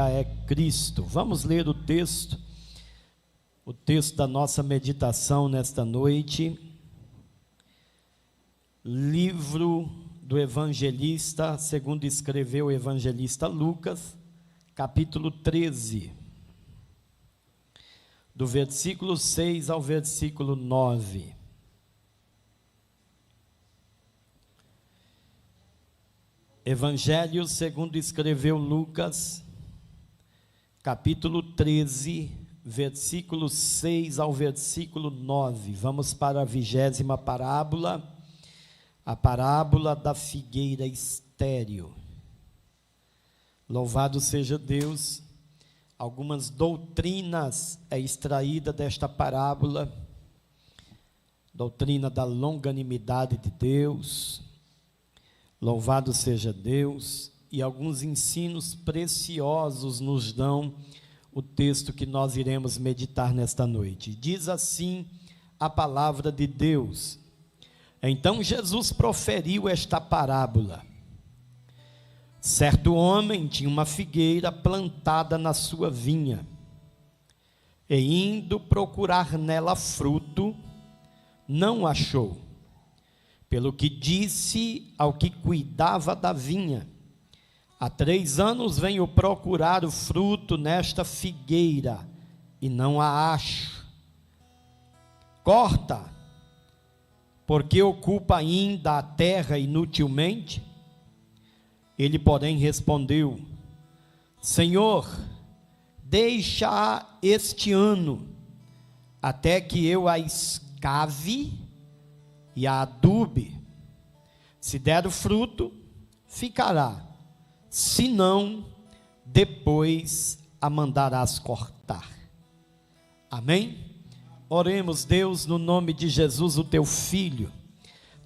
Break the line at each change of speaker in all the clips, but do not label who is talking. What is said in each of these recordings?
é Cristo. Vamos ler o texto da nossa meditação nesta noite. Livro do evangelista, segundo escreveu o evangelista Lucas, capítulo 13, do versículo 6 ao versículo 9. Evangelho segundo escreveu Lucas, capítulo 13, versículo 6 ao versículo 9. Vamos para a 20ª parábola, a parábola da figueira estéril. Louvado seja Deus. Algumas doutrinas é extraída desta parábola, doutrina da longanimidade de Deus, louvado seja Deus, e alguns ensinos preciosos nos dão o texto que nós iremos meditar nesta noite. Diz assim a palavra de Deus: Então Jesus proferiu esta parábola. Certo homem tinha uma figueira plantada na sua vinha, e indo procurar nela fruto, não achou. Pelo que disse ao que cuidava da vinha: há 3 anos venho procurar o fruto nesta figueira, e não a acho. Corta, porque ocupa ainda a terra inutilmente? Ele, porém, respondeu: Senhor, deixa-a este ano, até que eu a escave e a adube. Se der o fruto, ficará; se não, depois a mandarás cortar. Amém? Oremos. Deus, no nome de Jesus, o teu Filho,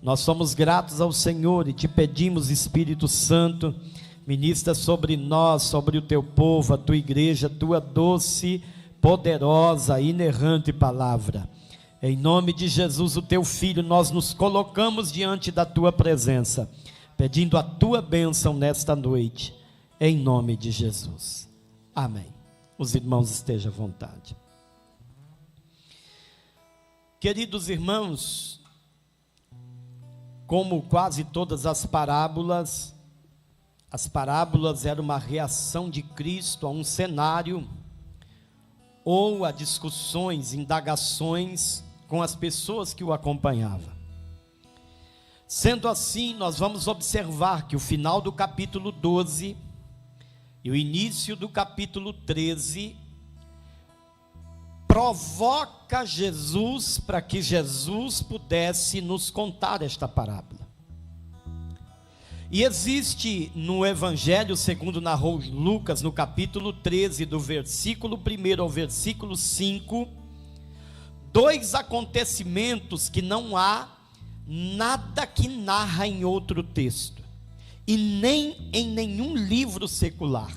nós somos gratos ao Senhor e te pedimos, Espírito Santo, ministra sobre nós, sobre o teu povo, a tua igreja, a tua doce, poderosa, inerrante palavra. Em nome de Jesus, o teu Filho, nós nos colocamos diante da tua presença, pedindo a tua bênção nesta noite, em nome de Jesus. Amém. Os irmãos estejam à vontade. Queridos irmãos, como quase todas as parábolas eram uma reação de Cristo a um cenário, ou a discussões, indagações com as pessoas que o acompanhavam. Sendo assim, nós vamos observar que o final do capítulo 12 e o início do capítulo 13 provoca Jesus para que Jesus pudesse nos contar esta parábola. E existe no Evangelho, segundo narrou Lucas, no capítulo 13, do versículo 1 ao versículo 5, 2 acontecimentos que não há nada que narra em outro texto, e nem em nenhum livro secular.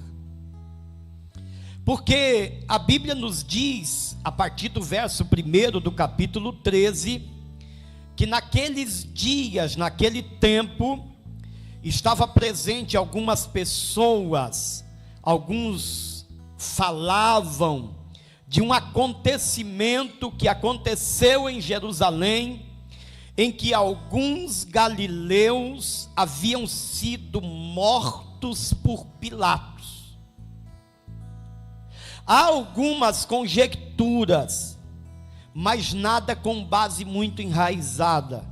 Porque a Bíblia nos diz, a partir do verso 1 do capítulo 13, que naqueles dias, naquele tempo, estava presente algumas pessoas, alguns falavam de um acontecimento que aconteceu em Jerusalém, em que alguns galileus haviam sido mortos por Pilatos. Há algumas conjecturas, mas nada com base muito enraizada.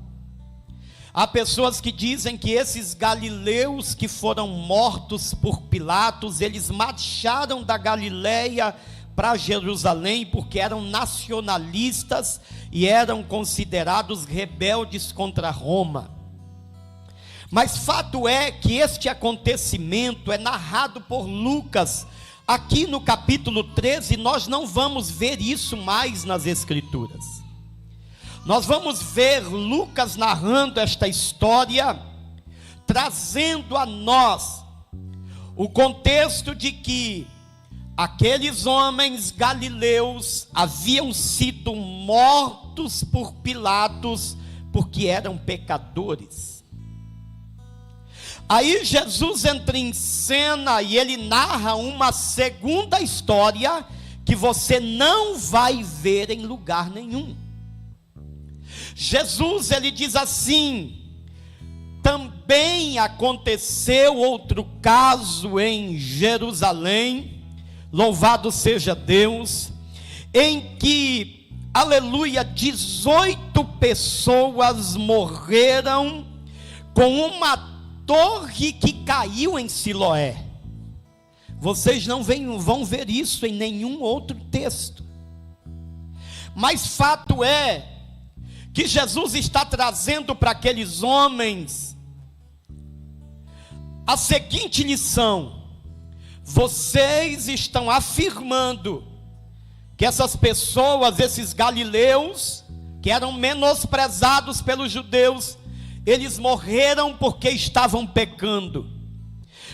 Há pessoas que dizem que esses galileus que foram mortos por Pilatos, eles marcharam da Galileia para Jerusalém porque eram nacionalistas e eram considerados rebeldes contra Roma. Mas fato é que este acontecimento é narrado por Lucas. Aqui no capítulo 13, nós não vamos ver isso mais nas Escrituras. Nós vamos ver Lucas narrando esta história, trazendo a nós o contexto de que aqueles homens galileus haviam sido mortos por Pilatos porque eram pecadores. Aí Jesus entra em cena e ele narra uma segunda história que você não vai ver em lugar nenhum. Jesus, ele diz assim: também aconteceu outro caso em Jerusalém, louvado seja Deus, em que, aleluia, 18 pessoas morreram com uma torre que caiu em Siloé. Vocês não vão ver isso em nenhum outro texto. Mas fato é que Jesus está trazendo para aqueles homens a seguinte lição: vocês estão afirmando que essas pessoas, esses galileus, que eram menosprezados pelos judeus, eles morreram porque estavam pecando.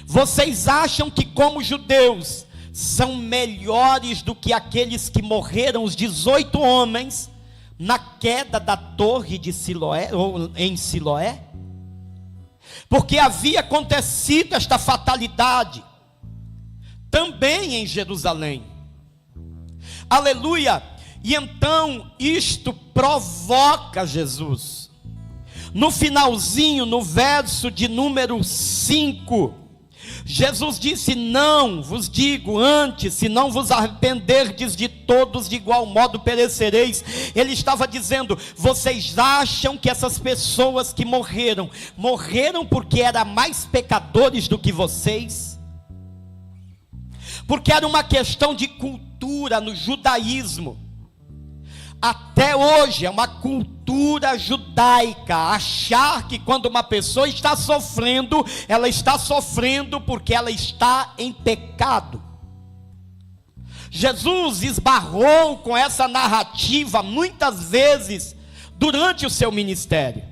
Vocês acham que, como judeus, são melhores do que aqueles que morreram, os 18 homens, na queda da torre de Siloé, ou em Siloé? Porque havia acontecido esta fatalidade também em Jerusalém. Aleluia! E então isto provoca Jesus. No finalzinho, no verso de número 5, Jesus disse: não vos digo antes, se não vos arrependerdes de todos, de igual modo perecereis. Ele estava dizendo: vocês acham que essas pessoas que morreram porque eram mais pecadores do que vocês? Porque era uma questão de cultura no judaísmo. Até hoje é uma cultura judaica achar que quando uma pessoa está sofrendo, ela está sofrendo porque ela está em pecado. Jesus esbarrou com essa narrativa muitas vezes durante o seu ministério.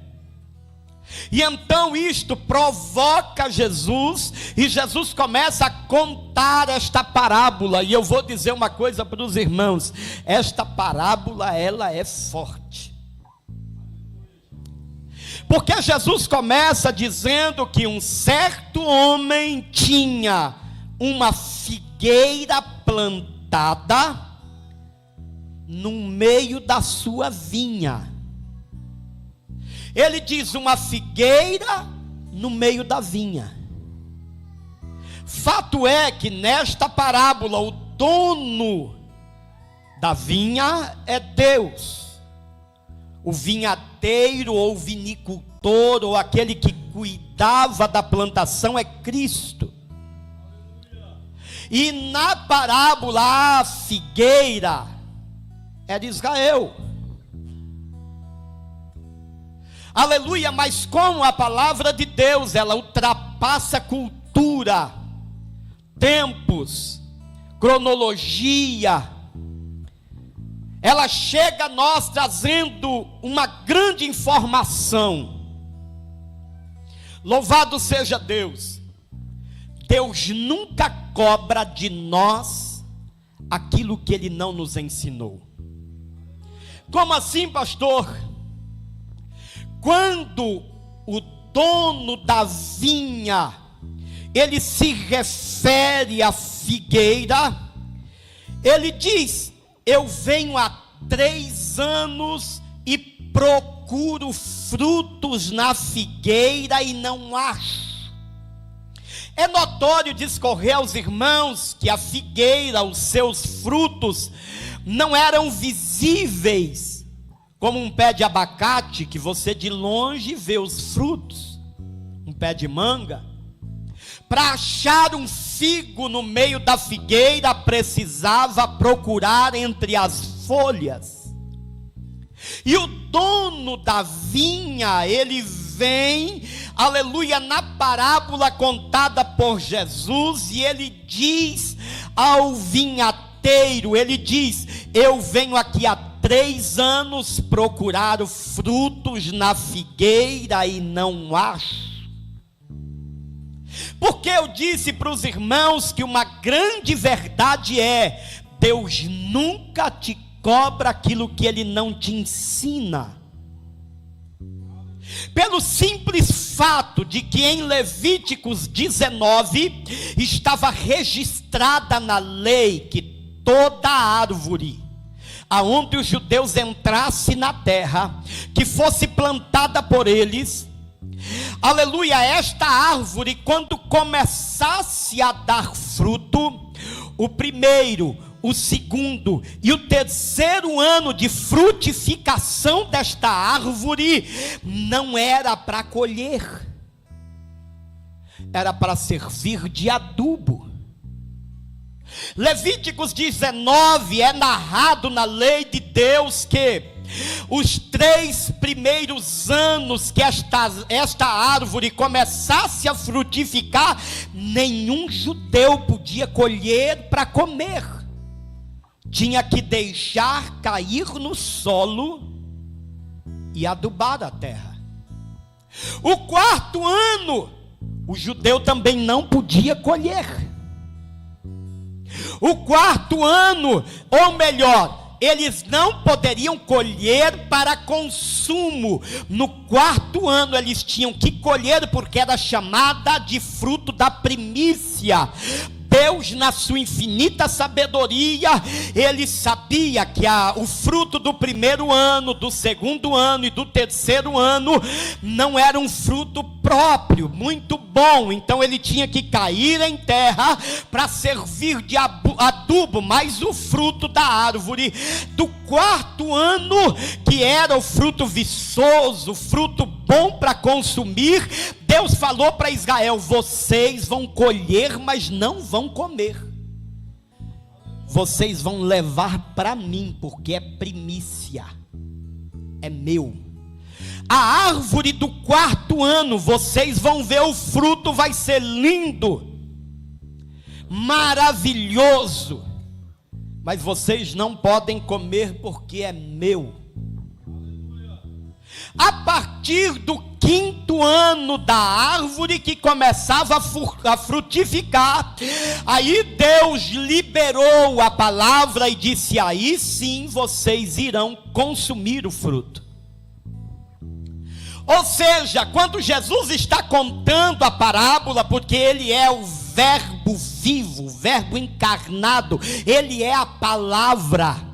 E então isto provoca Jesus, e Jesus começa a contar esta parábola. E eu vou dizer uma coisa para os irmãos: esta parábola, ela é forte. Porque Jesus começa dizendo que um certo homem tinha uma figueira plantada no meio da sua vinha. Ele diz: uma figueira no meio da vinha. Fato é que nesta parábola o dono da vinha é Deus. O vinhadeiro ou vinicultor ou aquele que cuidava da plantação é Cristo. E na parábola a figueira é de Israel. Aleluia, mas como a palavra de Deus, ela ultrapassa cultura, tempos, cronologia, ela chega a nós trazendo uma grande informação. Louvado seja Deus. Deus nunca cobra de nós aquilo que Ele não nos ensinou. Como assim, pastor? Quando o dono da vinha, ele se refere à figueira, ele diz: eu venho há 3 anos e procuro frutos na figueira e não acho. É notório discorrer aos irmãos que a figueira, os seus frutos, não eram visíveis, como um pé de abacate, que você de longe vê os frutos, um pé de manga. Para achar um figo no meio da figueira, precisava procurar entre as folhas. E o dono da vinha, ele vem, aleluia, na parábola contada por Jesus, e ele diz ao vinhateiro, ele diz: eu venho aqui há 3 anos procurar frutos na figueira e não acho. Porque eu disse para os irmãos que uma grande verdade é: Deus nunca te cobra aquilo que Ele não te ensina. pelo simples fato de que em Levíticos 19 estava registrada na lei que toda árvore aonde os judeus entrassem na terra, que fosse plantada por eles, aleluia, esta árvore, quando começasse a dar fruto, o primeiro, o segundo e o terceiro ano de frutificação desta árvore, não era para colher, era para servir de adubo. Levíticos 19 é narrado na lei de Deus que os 3 primeiros anos que esta árvore começasse a frutificar, nenhum judeu podia colher para comer, tinha que deixar cair no solo e adubar a terra. O 4º ano, o judeu também não podia colher. O 4º ano, ou melhor, eles não poderiam colher para consumo. No 4º ano eles tinham que colher, porque era chamada de fruto da primícia. Deus, na sua infinita sabedoria, ele sabia que o fruto do primeiro ano, do segundo ano e do terceiro ano não era um fruto próprio, muito bom, então ele tinha que cair em terra para servir de adubo, mas o fruto da árvore do 4º ano, que era o fruto viçoso, fruto bom para consumir, Deus falou para Israel: vocês vão colher, mas não vão comer, vocês vão levar para mim, porque é primícia, é meu. A árvore do 4º ano, vocês vão ver o fruto, vai ser lindo, maravilhoso, mas vocês não podem comer porque é meu. A partir do 5º ano da árvore, que começava a frutificar, aí Deus liberou a palavra e disse: aí sim vocês irão consumir o fruto. Ou seja, quando Jesus está contando a parábola, porque ele é o verbo vivo, o verbo encarnado, ele é a palavra.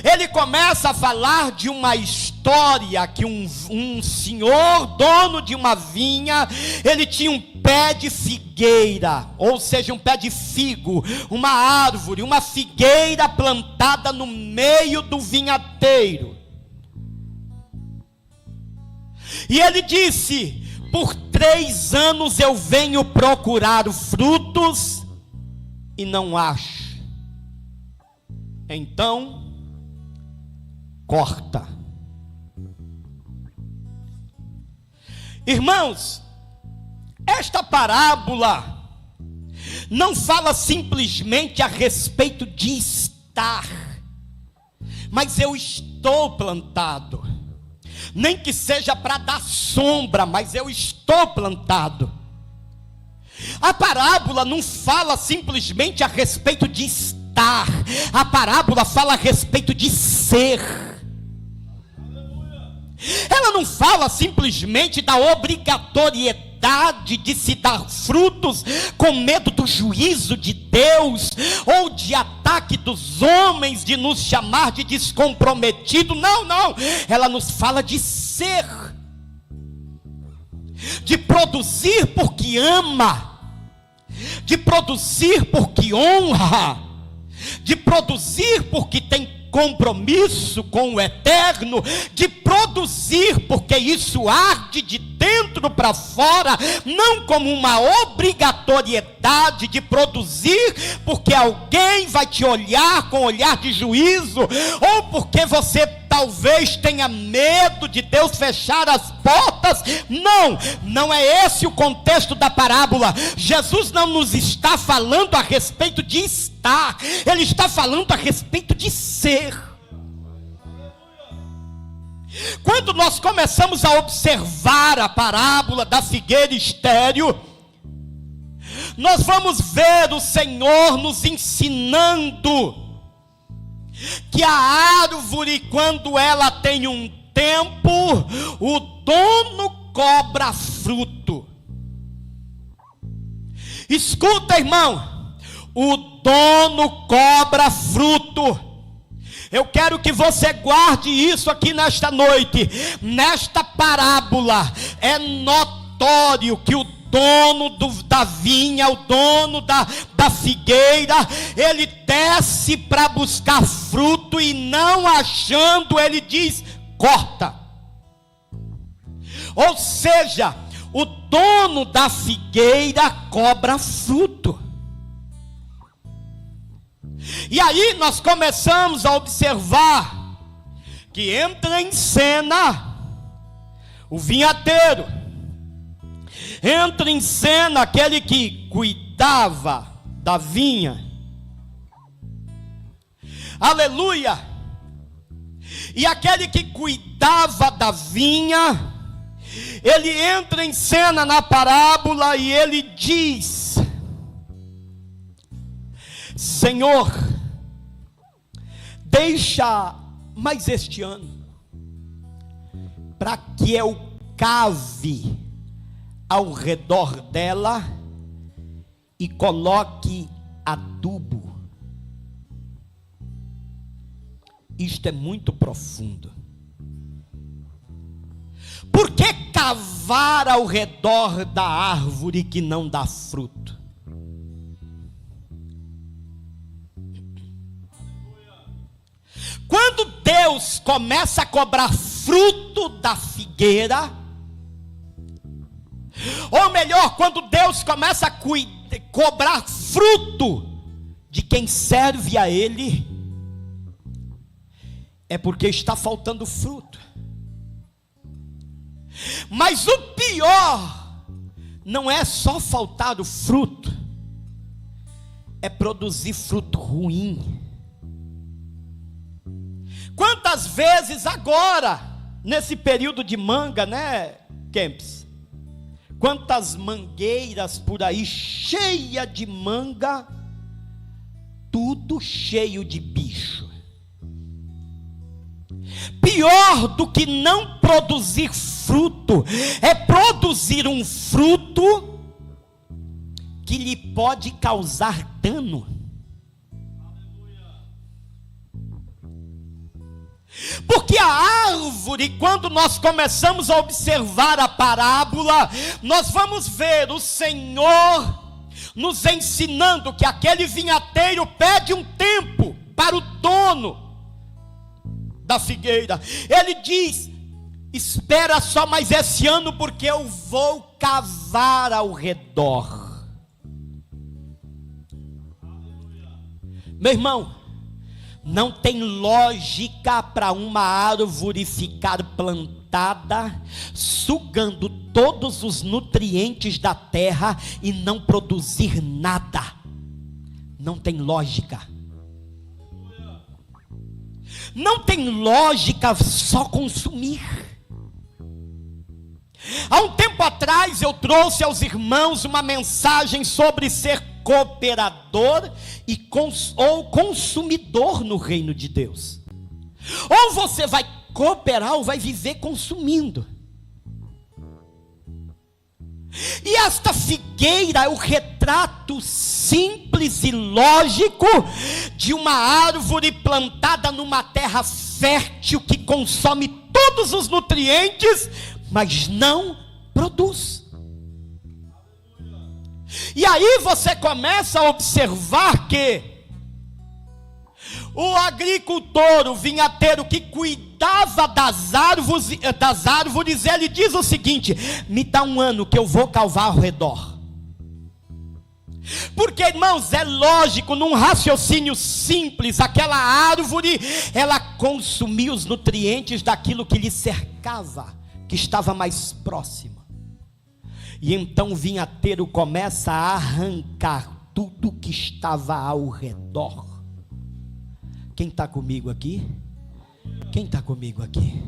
Ele começa a falar de uma história que um senhor, dono de uma vinha, ele tinha um pé de figueira, ou seja, um pé de figo, uma árvore, uma figueira plantada no meio do vinhateiro. E ele disse: por 3 anos eu venho procurar frutos e não acho. Então, corta. Irmãos, esta parábola não fala simplesmente a respeito de estar, mas eu estou plantado. Nem que seja para dar sombra, mas eu estou plantado. A parábola não fala simplesmente a respeito de estar, a parábola fala a respeito de ser. Ela não fala simplesmente da obrigatoriedade de se dar frutos com medo do juízo de Deus, ou de ataque dos homens, de nos chamar de descomprometido. Não, não, ela nos fala de ser, de produzir porque ama, de produzir porque honra, de produzir porque tem compromisso com o eterno, de produzir porque isso arde de dentro para fora, não como uma obrigatoriedade de produzir porque alguém vai te olhar com olhar de juízo, ou porque você talvez tenha medo de Deus fechar as portas. Não, não é esse o contexto da parábola. Jesus não nos está falando a respeito de estar, ele está falando a respeito de ser. Quando nós começamos a observar a parábola da figueira estéril, nós vamos ver o Senhor nos ensinando que a árvore, quando ela tem um tempo o dono cobra fruto. Escuta, irmão, o dono cobra fruto. Eu quero que você guarde isso aqui nesta noite. Nesta parábola é notório que o dono da vinha, o dono da figueira, ele desce para buscar fruto e não achando, ele diz: corta. Ou seja, o dono da figueira cobra fruto. E aí nós começamos a observar que entra em cena o vinhateiro, entra em cena aquele que cuidava da vinha, aleluia, e aquele que cuidava da vinha, ele entra em cena na parábola e ele diz: Senhor, deixa mais este ano, para que eu cave ao redor dela e coloque adubo. Isto é muito profundo. Por que cavar ao redor da árvore que não dá fruto? Quando Deus começa a cobrar fruto da figueira, ou melhor, quando Deus começa a cobrar fruto de quem serve a Ele, é porque está faltando fruto. Mas o pior não é só faltar o fruto, é produzir fruto ruim. Quantas vezes agora, nesse período de manga, né, Kempis? Quantas mangueiras por aí, cheia de manga, tudo cheio de bicho. Pior do que não produzir fruto, é produzir um fruto que lhe pode causar dano. Porque a árvore, quando nós começamos a observar a parábola, nós vamos ver o Senhor nos ensinando que aquele vinhateiro pede um tempo para o dono da figueira. Ele diz: espera só mais esse ano, porque eu vou cavar ao redor. Meu irmão, não tem lógica para uma árvore ficar plantada, sugando todos os nutrientes da terra e não produzir nada. Não tem lógica. Não tem lógica só consumir. Há um tempo atrás eu trouxe aos irmãos uma mensagem sobre ser cooperador ou consumidor no reino de Deus. Ou você vai cooperar ou vai viver consumindo. E esta figueira é o retrato simples e lógico de uma árvore plantada numa terra fértil que consome todos os nutrientes, mas não produz. E aí você começa a observar que o agricultor, o vinhateiro que cuidava das árvores, ele diz o seguinte: me dá um ano que eu vou cavar ao redor. Porque, irmãos, é lógico, num raciocínio simples, aquela árvore, ela consumia os nutrientes daquilo que lhe cercava, que estava mais próximo. E então o vinhateiro começa a arrancar tudo que estava ao redor. Quem está comigo aqui? Quem está comigo aqui?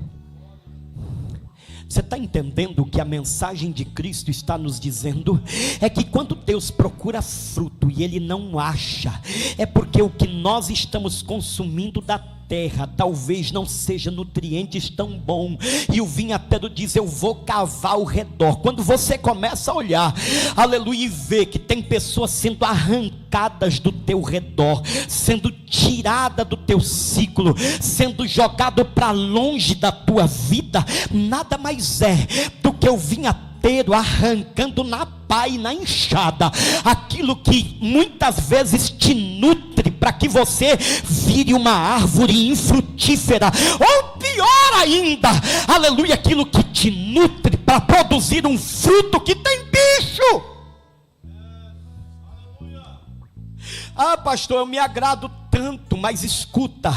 Você está entendendo o que a mensagem de Cristo está nos dizendo? É que quando Deus procura fruto e Ele não acha, é porque o que nós estamos consumindo da terra talvez não seja nutrientes tão bom, e o vinhateiro diz: eu vou cavar ao redor. Quando você começa a olhar, aleluia, e ver que tem pessoas sendo arrancadas do teu redor, sendo tirada do teu ciclo, sendo jogado para longe da tua vida, nada mais é do que o vinhateiro arrancando na pá e na enxada aquilo que muitas vezes te nutre, para que você vire uma árvore infrutífera, ou pior ainda, aleluia, aquilo que te nutre para produzir um fruto que tem bicho. Ah, pastor, eu me agrado tanto, mas escuta,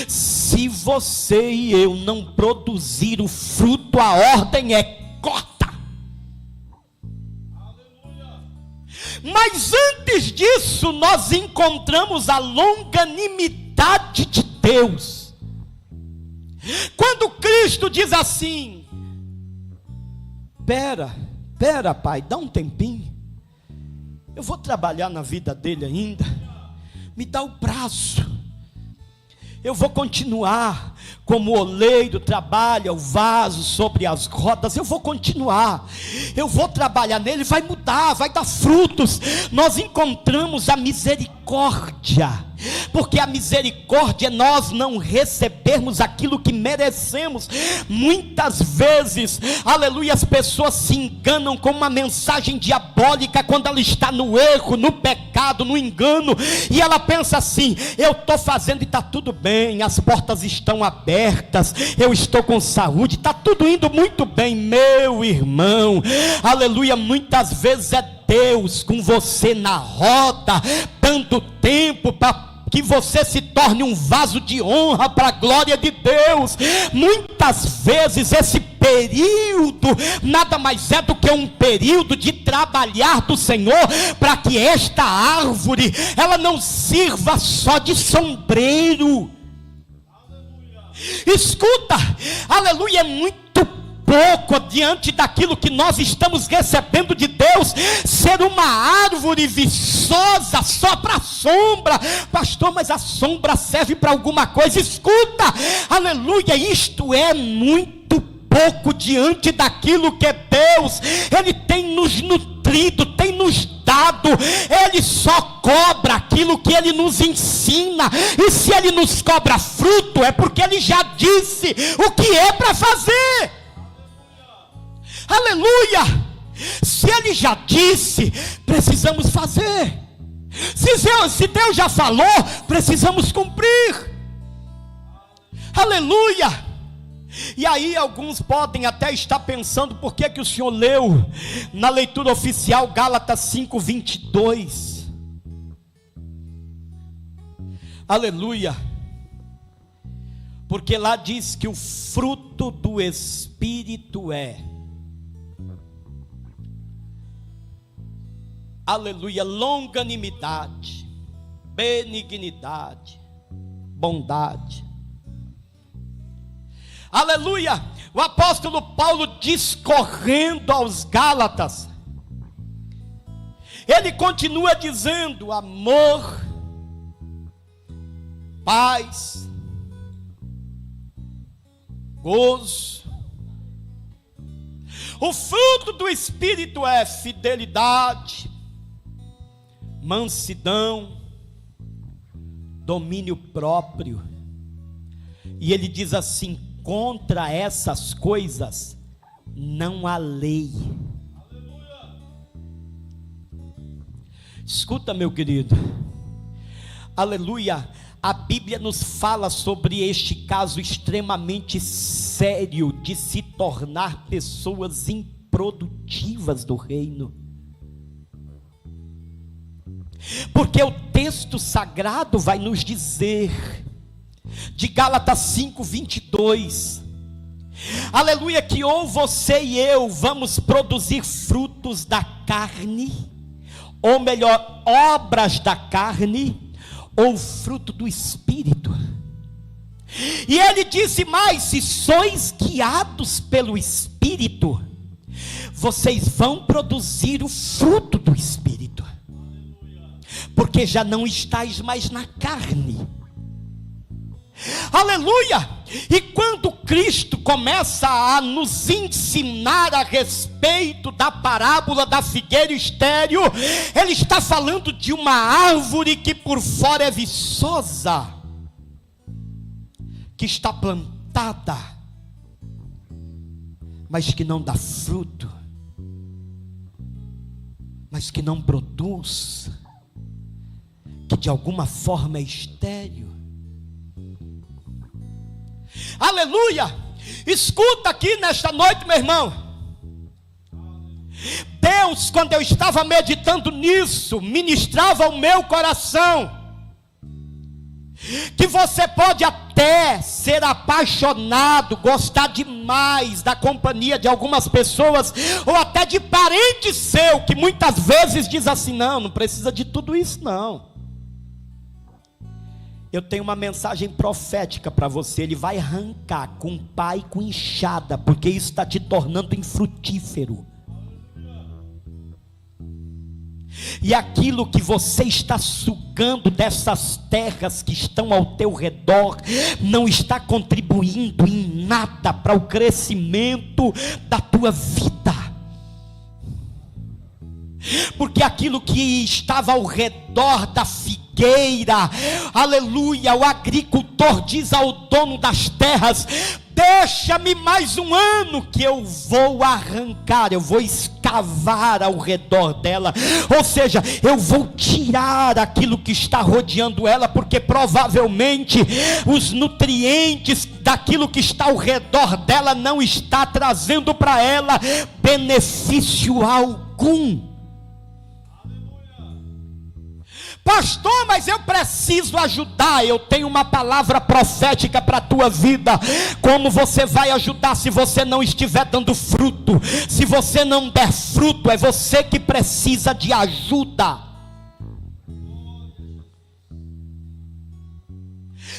se você e eu não produzir o fruto, a ordem é corta. Mas antes disso, nós encontramos a longanimidade de Deus. Quando Cristo diz assim: pera pai, dá um tempinho, eu vou trabalhar na vida dele ainda, me dá o prazo, eu vou continuar como o oleiro trabalha o vaso sobre as rodas, eu vou continuar, eu vou trabalhar nele, vai mudar, vai dar frutos. Nós encontramos a misericórdia, porque a misericórdia é nós não recebermos aquilo que merecemos. Muitas vezes, aleluia, as pessoas se enganam com uma mensagem diabólica quando ela está no erro, no pecado, no engano, e ela pensa assim: eu estou fazendo e está tudo bem, as portas estão abertas, eu estou com saúde, está tudo indo muito bem. Meu irmão, aleluia, muitas vezes é Deus com você na roda, dando tempo para que você se torne um vaso de honra para a glória de Deus. Muitas vezes esse período nada mais é do que um período de trabalhar do Senhor, para que esta árvore, ela não sirva só de sombreiro. Escuta, aleluia, é muito pouco diante daquilo que nós estamos recebendo de Deus, ser uma árvore viçosa só para sombra. Pastor, mas a sombra serve para alguma coisa? Escuta, aleluia, isto é muito pouco diante daquilo que Deus, Ele tem nos nutrido, tem nos dado. Ele só cobra aquilo que Ele nos ensina, e se Ele nos cobra fruto, é porque Ele já disse o que é para fazer. Aleluia, se Ele já disse, precisamos fazer. Se Deus já falou, precisamos cumprir. Aleluia. E aí alguns podem até estar pensando: por que o senhor leu na leitura oficial Gálatas 5:22? Aleluia, porque lá diz que o fruto do Espírito é, aleluia, longanimidade, benignidade, bondade. Aleluia, o apóstolo Paulo, discorrendo aos Gálatas, ele continua dizendo: amor, paz, gozo. O fruto do Espírito é fidelidade, mansidão, domínio próprio. E ele diz assim: contra essas coisas não há lei. Escuta, meu querido, aleluia, a Bíblia nos fala sobre este caso extremamente sério de se tornar pessoas improdutivas do reino. Porque o texto sagrado vai nos dizer, de Gálatas 5:22, aleluia, que ou você e eu vamos produzir frutos da carne, ou melhor, obras da carne, ou fruto do Espírito. E ele disse mais: se sois guiados pelo Espírito, vocês vão produzir o fruto do Espírito, porque já não estáis mais na carne. Aleluia! E quando Cristo começa a nos ensinar a respeito da parábola da figueira estéril, Ele está falando de uma árvore que por fora é viçosa, que está plantada, mas que não dá fruto, mas que não produz, que de alguma forma é estéril. Aleluia! Escuta aqui nesta noite, meu irmão. Deus, quando eu estava meditando nisso, ministrava ao meu coração que você pode até ser apaixonado, gostar demais da companhia de algumas pessoas, ou até de parente seu, que muitas vezes diz assim: não precisa de tudo isso não. Eu tenho uma mensagem profética para você. Ele vai arrancar com pá e com enxada, porque isso está te tornando infrutífero. E aquilo que você está sugando dessas terras que estão ao teu redor, não está contribuindo em nada para o crescimento da tua vida. Porque aquilo que estava ao redor da figueira, aleluia, o agricultor diz ao dono das terras: deixa-me mais um ano que eu vou arrancar, eu vou escavar ao redor dela, ou seja, eu vou tirar aquilo que está rodeando ela, porque provavelmente os nutrientes daquilo que está ao redor dela não está trazendo para ela benefício algum. Pastor, mas eu preciso ajudar. Eu tenho uma palavra profética para a tua vida. Como você vai ajudar se você não estiver dando fruto? Se você não der fruto, é você que precisa de ajuda.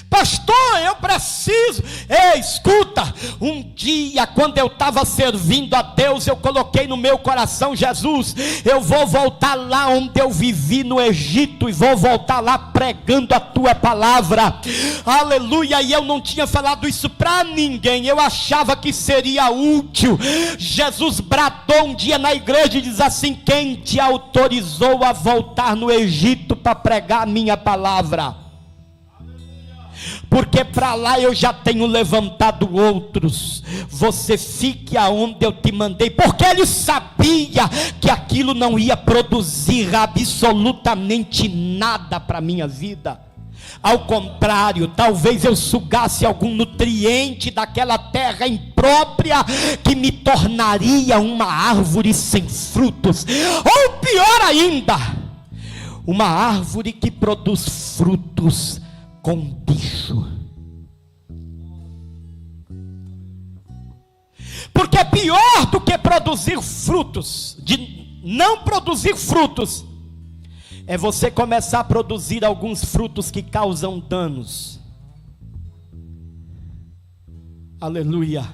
Pastor, eu preciso. Ei, escuta. Um dia, quando eu estava servindo a Deus, eu coloquei no meu coração: Jesus, eu vou voltar lá onde eu vivi no Egito, e vou voltar lá pregando a tua palavra. Aleluia. E eu não tinha falado isso para ninguém, eu achava que seria útil. Jesus bradou um dia na igreja e diz assim: quem te autorizou a voltar no Egito para pregar a minha palavra? Porque para lá eu já tenho levantado outros. Você fique aonde eu te mandei. Porque ele sabia que aquilo não ia produzir absolutamente nada para a minha vida. Ao contrário, talvez eu sugasse algum nutriente daquela terra imprópria, que me tornaria uma árvore sem frutos. Ou pior ainda, uma árvore que produz frutos com bicho. Porque pior do que produzir frutos, de não produzir frutos, é você começar a produzir alguns frutos que causam danos. Aleluia.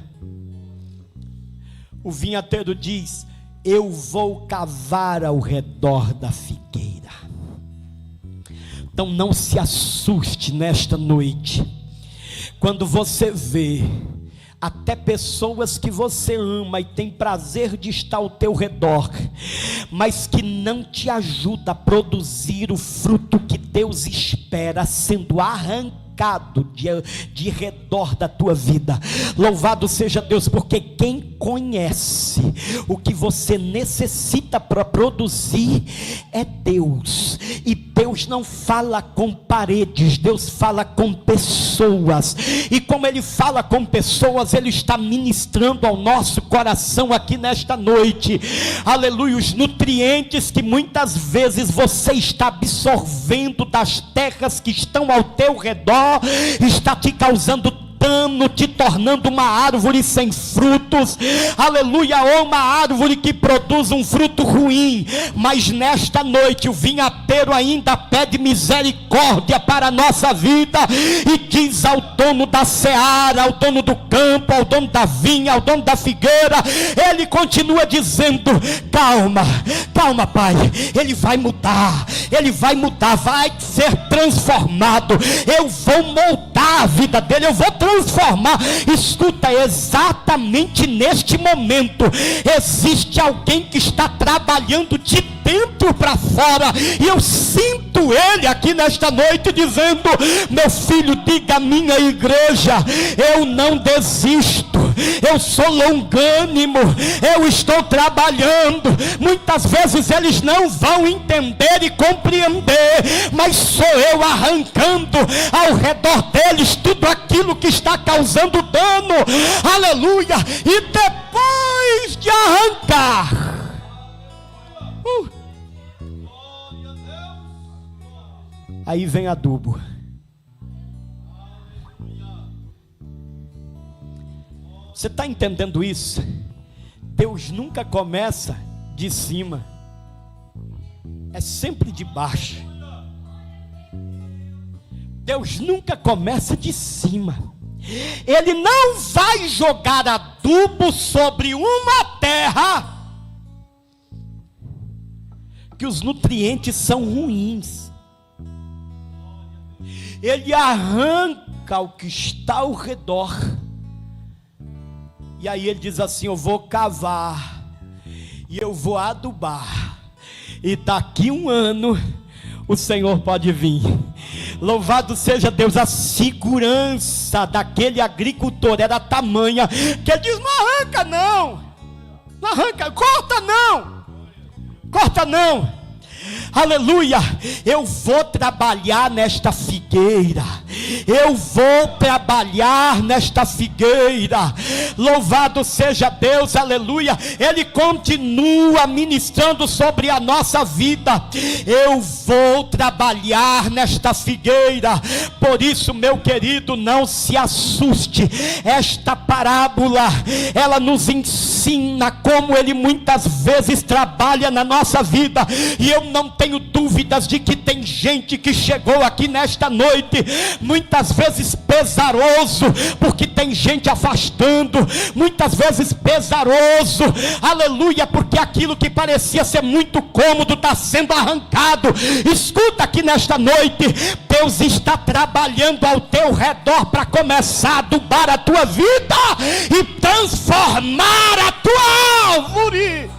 O vinhateiro diz: eu vou cavar ao redor da figueira. Então não se assuste nesta noite, quando você vê até pessoas que você ama e tem prazer de estar ao teu redor, mas que não te ajuda a produzir o fruto que Deus espera, sendo arrancado de redor da tua vida. Louvado seja Deus, porque quem conhece o que você necessita para produzir é Deus. E Deus não fala com paredes, Deus fala com pessoas. E como Ele fala com pessoas, Ele está ministrando ao nosso coração aqui nesta noite, aleluia, os nutrientes que muitas vezes você está absorvendo das terras que estão ao teu redor, está te causando dano, te tornando uma árvore sem frutos, aleluia, ou uma árvore que produz um fruto ruim. Mas nesta noite o vinhateiro ainda pede misericórdia para a nossa vida e diz ao dono da seara, ao dono do campo, ao dono da vinha, ao dono da figueira, ele continua dizendo: calma, calma, pai, ele vai mudar, vai ser transformado, eu vou moldar a vida dele, eu vou transformar. Escuta, exatamente neste momento existe alguém que está trabalhando de dentro para fora, e eu sinto ele aqui nesta noite dizendo: meu filho, diga à minha igreja, eu não desisto, eu sou longânimo, eu estou trabalhando. Muitas vezes eles não vão entender e compreender, mas sou eu arrancando ao redor deles tudo aquilo que está causando dano, aleluia. E depois de arrancar, aí vem adubo. Você está entendendo isso? Deus nunca começa de cima, é sempre de baixo. Deus nunca começa de cima. Ele não vai jogar adubo sobre uma terra que os nutrientes são ruins. Ele arranca o que está ao redor, e aí ele diz assim: eu vou cavar e eu vou adubar, e daqui um ano o Senhor pode vir. Louvado seja Deus. A segurança daquele agricultor era tamanha que ele diz: não arranca não, não arranca, corta não, aleluia. Eu vou trabalhar nesta figueira, eu vou trabalhar nesta figueira. Louvado seja Deus, aleluia. Ele continua ministrando sobre a nossa vida: eu vou trabalhar nesta figueira. Por isso, meu querido, não se assuste. Esta parábola, ela nos ensina como ele muitas vezes trabalha na nossa vida. E eu não tenho dúvidas de que tem gente que chegou aqui nesta noite muitas vezes pesaroso, porque tem gente afastando, muitas vezes pesaroso, aleluia, porque aquilo que parecia ser muito cômodo está sendo arrancado. Escuta aqui nesta noite, Deus está trabalhando ao teu redor para começar a adubar a tua vida e transformar a tua árvore.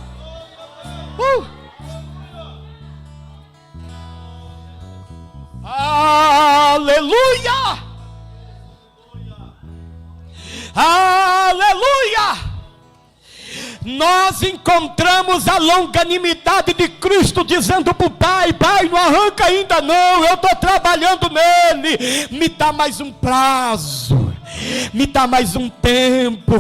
Aleluia! Aleluia! Nós encontramos a longanimidade de Cristo dizendo para o Pai: Pai, não arranca ainda não, eu estou trabalhando nele, me dá mais um prazo, me dá mais um tempo,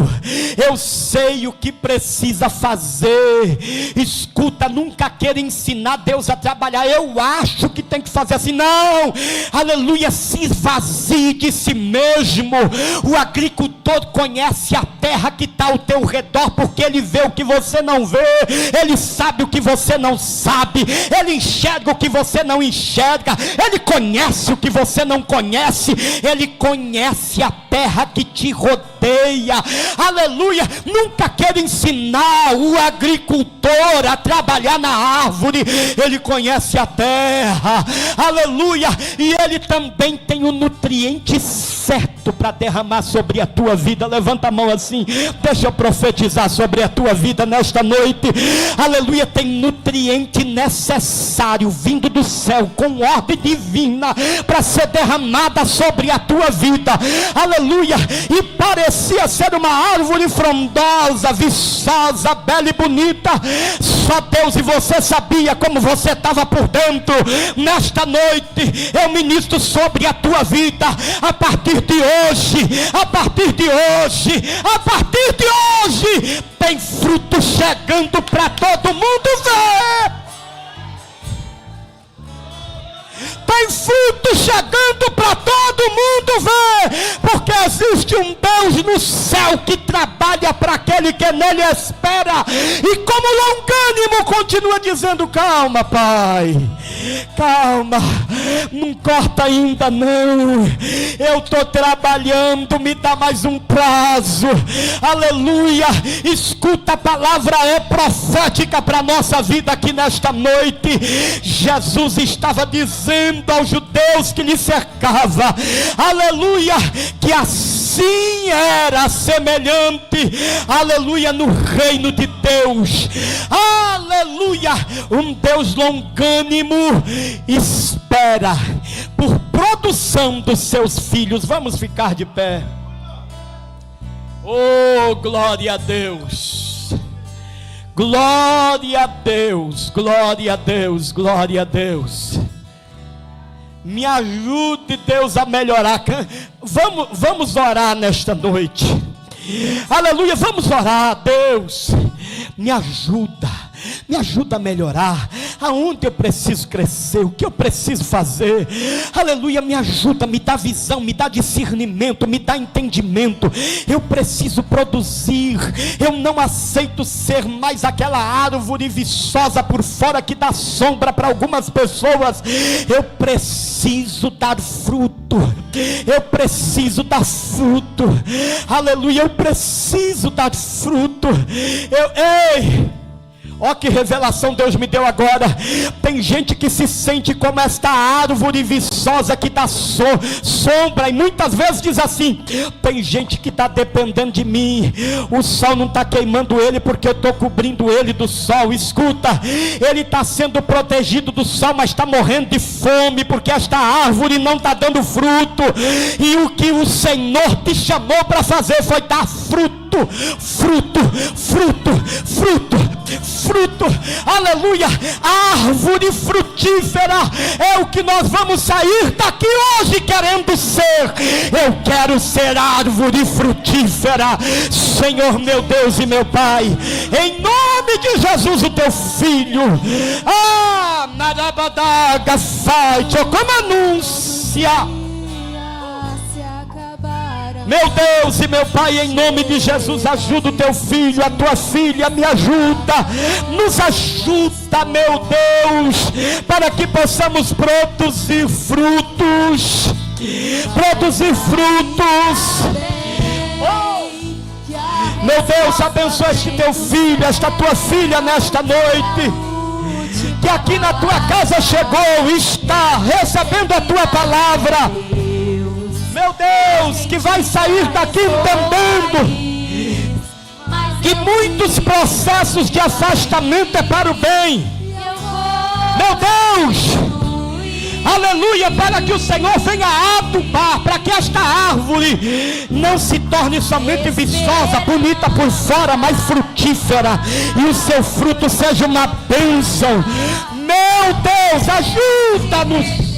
eu sei o que precisa fazer. Escuta, nunca queira ensinar Deus a trabalhar: eu acho que tem que fazer assim. Não, aleluia, se esvazie de si mesmo. O agricultor conhece a terra que está ao teu redor, porque ele vê o que você não vê, ele sabe o que você não sabe, ele enxerga o que você não enxerga, ele conhece o que você não conhece, ele conhece a terra que te rodeia, aleluia. Nunca quero ensinar o agricultor a trabalhar na árvore, ele conhece a terra, aleluia, e ele também tem o nutriente certo para derramar sobre a tua vida. Levanta a mão assim, deixa eu profetizar sobre a tua vida nesta noite, aleluia. Tem nutriente necessário vindo do céu com ordem divina para ser derramada sobre a tua vida, aleluia. E parecia ser uma árvore frondosa, viçosa, bela e bonita, só Deus e você sabia como você estava por dentro. Nesta noite eu ministro sobre a tua vida: a partir de hoje, a partir de hoje, a partir de hoje, tem fruto chegando para todo mundo ver. Tem fruto chegando para todo mundo ver, porque existe ao que trabalha para aquele que nele espera. E como longânimo continua dizendo: calma, Pai, calma, não corta ainda não, eu estou trabalhando, me dá mais um prazo. Aleluia. Escuta, a palavra é profética para a nossa vida aqui nesta noite. Jesus estava dizendo aos judeus que lhe cercava, aleluia, que assim era semelhante, aleluia, no reino de Deus. Aleluia. Um Deus longânimo espera por produção dos seus filhos. Vamos ficar de pé. Oh, glória a Deus, glória a Deus, glória a Deus, glória a Deus. Me ajude, Deus, a melhorar. Vamos orar nesta noite. Aleluia, vamos orar. Deus, me ajuda a melhorar. Aonde eu preciso crescer, o que eu preciso fazer. Aleluia, me ajuda, me dá visão, me dá discernimento, me dá entendimento. Eu preciso produzir. Eu não aceito ser mais aquela árvore viçosa por fora que dá sombra para algumas pessoas. Eu preciso dar fruto. Eu preciso dar fruto. Aleluia, eu preciso dar fruto. Ó, que revelação Deus me deu agora. Tem gente que se sente como esta árvore viçosa que dá sombra, e muitas vezes diz assim: tem gente que está dependendo de mim, o sol não está queimando ele porque eu estou cobrindo ele do sol. Escuta, ele está sendo protegido do sol, mas está morrendo de fome porque esta árvore não está dando fruto. E o que o Senhor te chamou para fazer foi dar fruto. Fruto, fruto, fruto, fruto. Aleluia. Árvore frutífera é o que nós vamos sair daqui hoje querendo ser. Eu quero ser árvore frutífera, Senhor meu Deus e meu Pai, em nome de Jesus, o teu filho. Narabadaga fight, como anúncia. Meu Deus e meu Pai, em nome de Jesus, ajuda o teu filho, a tua filha, me ajuda, nos ajuda, meu Deus, para que possamos produzir frutos, Meu Deus, abençoa este teu filho, esta tua filha nesta noite, que aqui na tua casa chegou, está recebendo a tua palavra. Meu Deus, que vai sair daqui entendendo que muitos processos de afastamento é para o bem. Meu Deus, aleluia, para que o Senhor venha adubar, para que esta árvore não se torne somente viçosa, bonita por fora, mas frutífera, e o seu fruto seja uma bênção. Meu Deus, ajuda-nos.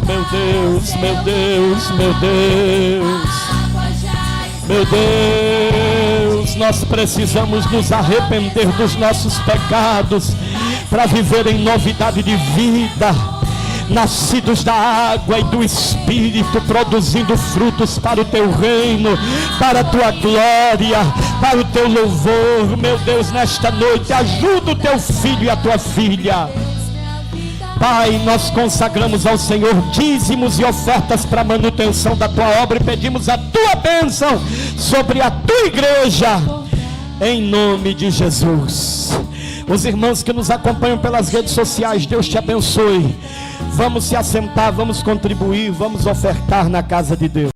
Meu Deus, meu Deus, meu Deus, meu Deus, nós precisamos nos arrepender dos nossos pecados para viver em novidade de vida, nascidos da água e do Espírito, produzindo frutos para o teu reino, para a tua glória, para o teu louvor. Meu Deus, nesta noite, ajuda o teu filho e a tua filha. Pai, nós consagramos ao Senhor dízimos e ofertas para a manutenção da tua obra e pedimos a tua bênção sobre a tua igreja, em nome de Jesus. Os irmãos que nos acompanham pelas redes sociais, Deus te abençoe. Vamos se assentar, vamos contribuir, vamos ofertar na casa de Deus.